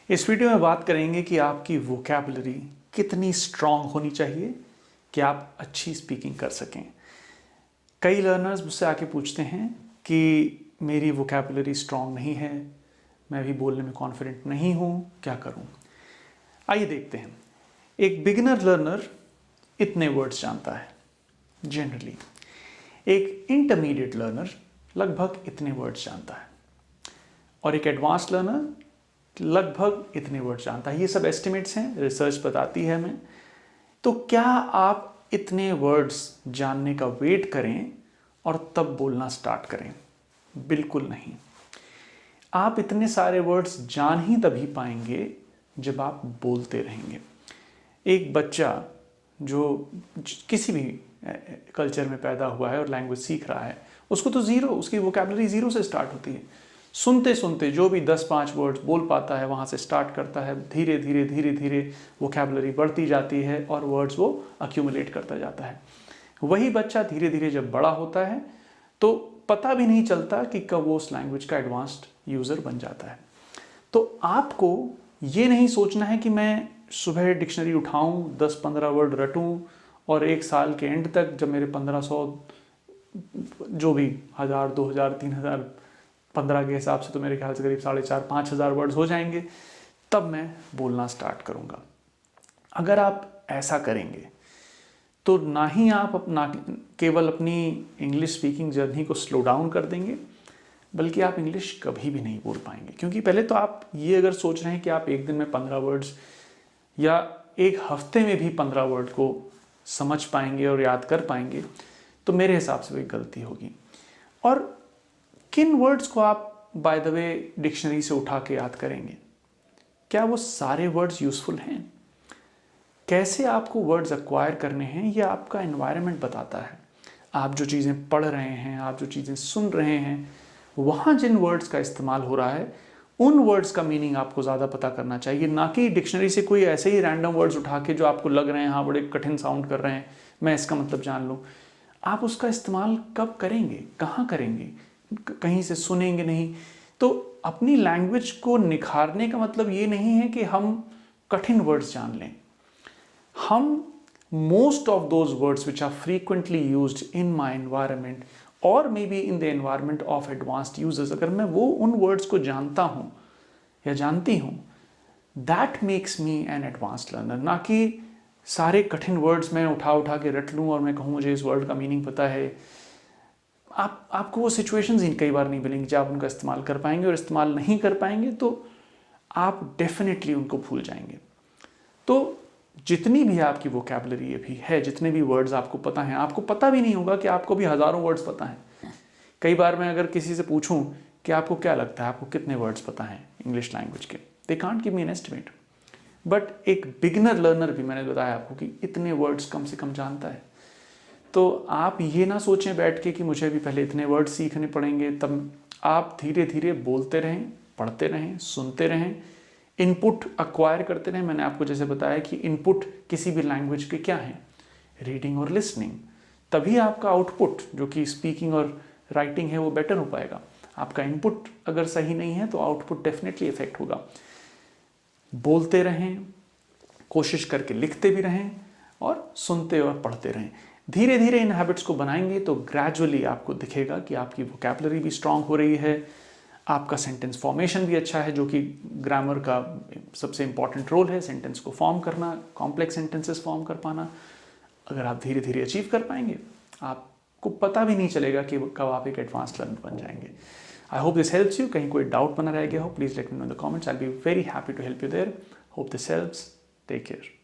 इस वीडियो में बात करेंगे कि आपकी वोकैबुलरी कितनी स्ट्रांग होनी चाहिए कि आप अच्छी स्पीकिंग कर सकें। कई लर्नर्स मुझसे आके पूछते हैं कि मेरी वोकैबुलरी स्ट्रांग नहीं है, मैं भी बोलने में कॉन्फिडेंट नहीं हूँ, क्या करूँ। आइए देखते हैं। एक बिगिनर लर्नर इतने वर्ड्स जानता है जनरली, एक इंटरमीडिएट लर्नर लगभग इतने वर्ड्स जानता है और एक एडवांस लर्नर लगभग इतने वर्ड्स जानता है। ये सब एस्टिमेट्स हैं, रिसर्च बताती है हमें। तो क्या आप इतने वर्ड्स जानने का वेट करें और तब बोलना स्टार्ट करें? बिल्कुल नहीं। आप इतने सारे वर्ड्स जान ही तभी पाएंगे जब आप बोलते रहेंगे। एक बच्चा जो किसी भी कल्चर में पैदा हुआ है और लैंग्वेज सीख रहा है, उसको तो उसकी वोकैबुलरी ज़ीरो से स्टार्ट होती है। सुनते सुनते जो भी 10-5 वर्ड्स बोल पाता है वहाँ से स्टार्ट करता है, धीरे धीरे वोकैबुलरी बढ़ती जाती है और वर्ड्स वो अक्यूमुलेट करता जाता है। वही बच्चा धीरे धीरे जब बड़ा होता है तो पता भी नहीं चलता कि कब वो उस लैंग्वेज का एडवांस्ड यूज़र बन जाता है। तो आपको ये नहीं सोचना है कि मैं सुबह डिक्शनरी उठाऊं, 10-15 वर्ड रटूं और एक साल के एंड तक जब मेरे 1500 जो भी 1000, 2000, 3000, 15 के हिसाब से तो मेरे ख्याल से करीब 4500-5000 वर्ड्स हो जाएंगे, तब मैं बोलना स्टार्ट करूँगा। अगर आप ऐसा करेंगे तो ना ही आप अपना केवल अपनी इंग्लिश स्पीकिंग जर्नी को स्लो डाउन कर देंगे, बल्कि आप इंग्लिश कभी भी नहीं बोल पाएंगे। क्योंकि पहले तो आप ये अगर सोच रहे हैं कि आप एक दिन में 15 वर्ड्स या एक हफ्ते में भी 15 वर्ड को समझ पाएंगे और याद कर पाएंगे, तो मेरे हिसाब से वही गलती होगी। और किन वर्ड्स को आप बाय द वे डिक्शनरी से उठा के याद करेंगे? क्या वो सारे वर्ड्स यूजफुल हैं? कैसे आपको वर्ड्स एक्वायर करने हैं, ये आपका एनवायरनमेंट बताता है। आप जो चीज़ें पढ़ रहे हैं, आप जो चीज़ें सुन रहे हैं, वहाँ जिन वर्ड्स का इस्तेमाल हो रहा है, उन वर्ड्स का मीनिंग आपको ज़्यादा पता करना चाहिए, ना कि डिक्शनरी से कोई ऐसे ही रैंडम वर्ड्स उठा के जो आपको लग रहे हैं हाँ बड़े कठिन साउंड कर रहे हैं, मैं इसका मतलब जान लूँ। आप उसका इस्तेमाल कब करेंगे, कहाँ करेंगे? कहीं से सुनेंगे नहीं। तो अपनी लैंग्वेज को निखारने का मतलब ये नहीं है कि हम कठिन वर्ड्स जान लें। हम most of those words which are frequently used in my environment or maybe in the environment of advanced users, अगर मैं वो उन words को जानता हूँ या जानती हूँ, that makes me an advanced learner। ना कि सारे कठिन words मैं उठा के रट लूँ और मैं कहूँ मुझे इस word का meaning पता है। आपको वो situations ही कई बार नहीं मिलेंगी जब आप उनका इस्तेमाल कर पाएंगे, और इस्तेमाल नहीं कर पाएंगे तो आप डेफिनेटली उनको भूल जाएंगे। तो जितनी भी आपकी वोकैबुलरी अभी है, जितने भी वर्ड्स आपको पता हैं, आपको पता भी नहीं होगा कि आपको भी हज़ारों वर्ड्स पता हैं। कई बार मैं अगर किसी से पूछूं कि आपको क्या लगता है, आपको कितने वर्ड्स पता हैं इंग्लिश लैंग्वेज के, they can't give me an estimate. But एक बिगिनर लर्नर भी, मैंने बताया आपको, कि इतने वर्ड्स कम से कम जानता है। तो आप ये ना सोचें बैठ के कि मुझे भी पहले इतने वर्ड्स सीखने पड़ेंगे, तब आप धीरे धीरे बोलते रहें, पढ़ते रहें, सुनते रहें, इनपुट अक्वायर करते रहें। मैंने आपको जैसे बताया कि इनपुट किसी भी लैंग्वेज के क्या हैं, रीडिंग और लिसनिंग। तभी आपका आउटपुट जो कि स्पीकिंग और राइटिंग है वो बेटर हो पाएगा। आपका इनपुट अगर सही नहीं है तो आउटपुट डेफिनेटली इफेक्ट होगा। बोलते रहें, कोशिश करके लिखते भी रहें और सुनते और पढ़ते रहें। धीरे धीरे इन हैबिट्स को बनाएंगे तो ग्रेजुअली आपको दिखेगा कि आपकी वोकैबुलरी भी स्ट्रांग हो रही है, आपका सेंटेंस फॉर्मेशन भी अच्छा है, जो कि ग्रामर का सबसे इंपॉर्टेंट रोल है, सेंटेंस को फॉर्म करना, कॉम्प्लेक्स सेंटेंसेस फॉर्म कर पाना। अगर आप धीरे धीरे अचीव कर पाएंगे, आपको पता भी नहीं चलेगा कि कब आप एक एडवांस लर्नर बन जाएंगे। I hope this helps you. कहीं कोई डाउट बना रह गया हो, please let me know in the comments. I will be very happy to help you there. Hope this helps. Take care.